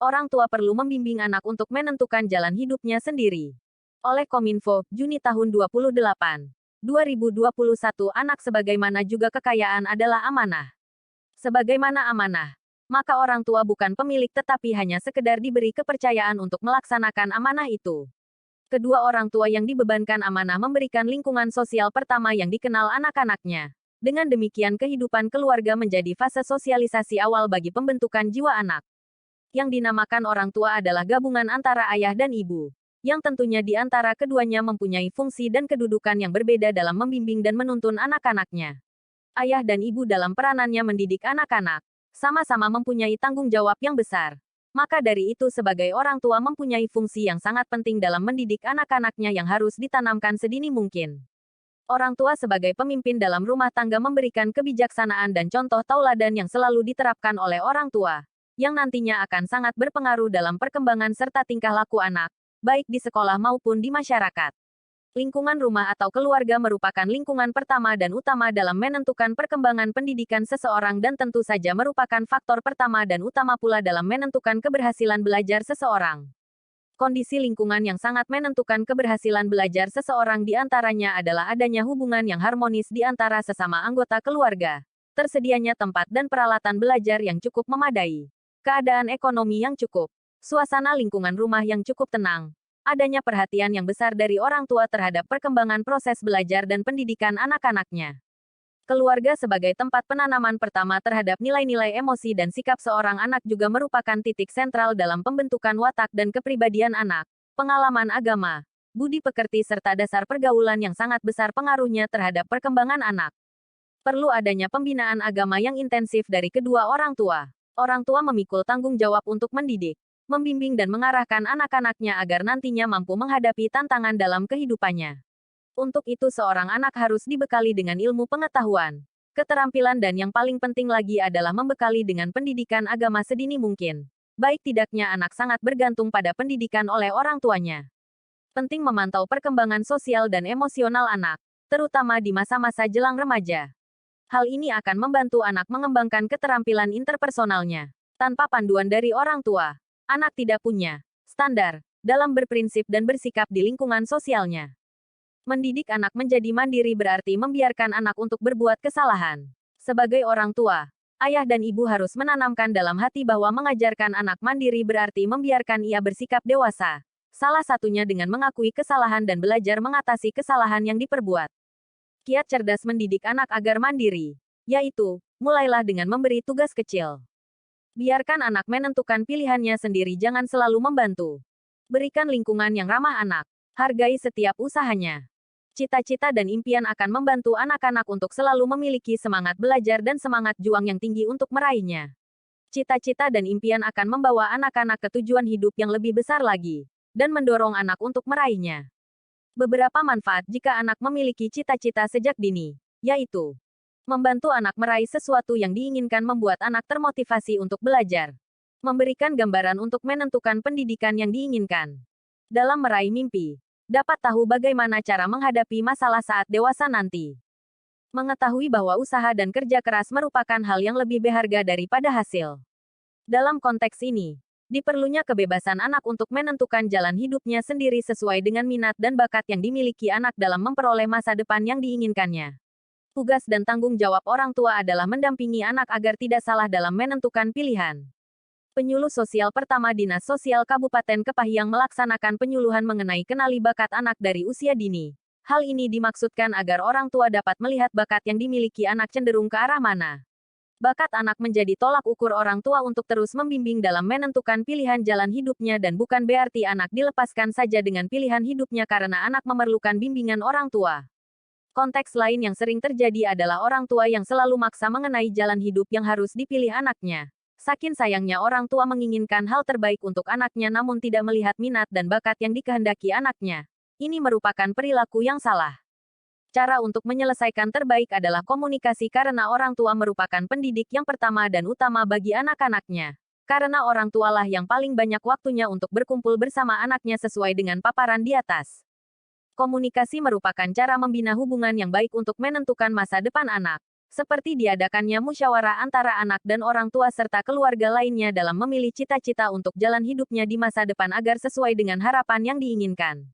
Orang tua perlu membimbing anak untuk menentukan jalan hidupnya sendiri. Oleh Kominfo, Juni tahun 2021, anak sebagaimana juga kekayaan adalah amanah. Sebagaimana amanah, maka orang tua bukan pemilik tetapi hanya sekedar diberi kepercayaan untuk melaksanakan amanah itu. Kedua orang tua yang dibebankan amanah memberikan lingkungan sosial pertama yang dikenal anak-anaknya. Dengan demikian kehidupan keluarga menjadi fase sosialisasi awal bagi pembentukan jiwa anak. Yang dinamakan orang tua adalah gabungan antara ayah dan ibu, yang tentunya di antara keduanya mempunyai fungsi dan kedudukan yang berbeda dalam membimbing dan menuntun anak-anaknya. Ayah dan ibu dalam peranannya mendidik anak-anak, sama-sama mempunyai tanggung jawab yang besar. Maka dari itu sebagai orang tua mempunyai fungsi yang sangat penting dalam mendidik anak-anaknya yang harus ditanamkan sedini mungkin. Orang tua sebagai pemimpin dalam rumah tangga memberikan kebijaksanaan dan contoh tauladan yang selalu diterapkan oleh orang tua, yang nantinya akan sangat berpengaruh dalam perkembangan serta tingkah laku anak, baik di sekolah maupun di masyarakat. Lingkungan rumah atau keluarga merupakan lingkungan pertama dan utama dalam menentukan perkembangan pendidikan seseorang dan tentu saja merupakan faktor pertama dan utama pula dalam menentukan keberhasilan belajar seseorang. Kondisi lingkungan yang sangat menentukan keberhasilan belajar seseorang di antaranya adalah adanya hubungan yang harmonis di antara sesama anggota keluarga, tersedianya tempat dan peralatan belajar yang cukup memadai, keadaan ekonomi yang cukup, suasana lingkungan rumah yang cukup tenang, adanya perhatian yang besar dari orang tua terhadap perkembangan proses belajar dan pendidikan anak-anaknya. Keluarga sebagai tempat penanaman pertama terhadap nilai-nilai emosi dan sikap seorang anak juga merupakan titik sentral dalam pembentukan watak dan kepribadian anak, pengalaman agama, budi pekerti serta dasar pergaulan yang sangat besar pengaruhnya terhadap perkembangan anak. Perlu adanya pembinaan agama yang intensif dari kedua orang tua. Orang tua memikul tanggung jawab untuk mendidik, membimbing dan mengarahkan anak-anaknya agar nantinya mampu menghadapi tantangan dalam kehidupannya. Untuk itu seorang anak harus dibekali dengan ilmu pengetahuan, keterampilan dan yang paling penting lagi adalah membekali dengan pendidikan agama sedini mungkin. Baik tidaknya anak sangat bergantung pada pendidikan oleh orang tuanya. Penting memantau perkembangan sosial dan emosional anak, terutama di masa-masa jelang remaja. Hal ini akan membantu anak mengembangkan keterampilan interpersonalnya. Tanpa panduan dari orang tua, anak tidak punya standar dalam berprinsip dan bersikap di lingkungan sosialnya. Mendidik anak menjadi mandiri berarti membiarkan anak untuk berbuat kesalahan. Sebagai orang tua, ayah dan ibu harus menanamkan dalam hati bahwa mengajarkan anak mandiri berarti membiarkan ia bersikap dewasa. Salah satunya dengan mengakui kesalahan dan belajar mengatasi kesalahan yang diperbuat. Kiat cerdas mendidik anak agar mandiri, yaitu, mulailah dengan memberi tugas kecil. Biarkan anak menentukan pilihannya sendiri, jangan selalu membantu. Berikan lingkungan yang ramah anak, hargai setiap usahanya. Cita-cita dan impian akan membantu anak-anak untuk selalu memiliki semangat belajar dan semangat juang yang tinggi untuk meraihnya. Cita-cita dan impian akan membawa anak-anak ke tujuan hidup yang lebih besar lagi, dan mendorong anak untuk meraihnya. Beberapa manfaat jika anak memiliki cita-cita sejak dini, yaitu membantu anak meraih sesuatu yang diinginkan, membuat anak termotivasi untuk belajar, memberikan gambaran untuk menentukan pendidikan yang diinginkan. Dalam meraih mimpi, dapat tahu bagaimana cara menghadapi masalah saat dewasa nanti. Mengetahui bahwa usaha dan kerja keras merupakan hal yang lebih berharga daripada hasil. Dalam konteks ini, diperlunya kebebasan anak untuk menentukan jalan hidupnya sendiri sesuai dengan minat dan bakat yang dimiliki anak dalam memperoleh masa depan yang diinginkannya. Tugas dan tanggung jawab orang tua adalah mendampingi anak agar tidak salah dalam menentukan pilihan. Penyuluh sosial pertama Dinas Sosial Kabupaten Kepahyang melaksanakan penyuluhan mengenai kenali bakat anak dari usia dini. Hal ini dimaksudkan agar orang tua dapat melihat bakat yang dimiliki anak cenderung ke arah mana. Bakat anak menjadi tolak ukur orang tua untuk terus membimbing dalam menentukan pilihan jalan hidupnya dan bukan berarti anak dilepaskan saja dengan pilihan hidupnya karena anak memerlukan bimbingan orang tua. Konteks lain yang sering terjadi adalah orang tua yang selalu maksa mengenai jalan hidup yang harus dipilih anaknya. Saking sayangnya orang tua menginginkan hal terbaik untuk anaknya namun tidak melihat minat dan bakat yang dikehendaki anaknya. Ini merupakan perilaku yang salah. Cara untuk menyelesaikan terbaik adalah komunikasi karena orang tua merupakan pendidik yang pertama dan utama bagi anak-anaknya. Karena orang tualah yang paling banyak waktunya untuk berkumpul bersama anaknya sesuai dengan paparan di atas. Komunikasi merupakan cara membina hubungan yang baik untuk menentukan masa depan anak. Seperti diadakannya musyawarah antara anak dan orang tua serta keluarga lainnya dalam memilih cita-cita untuk jalan hidupnya di masa depan agar sesuai dengan harapan yang diinginkan.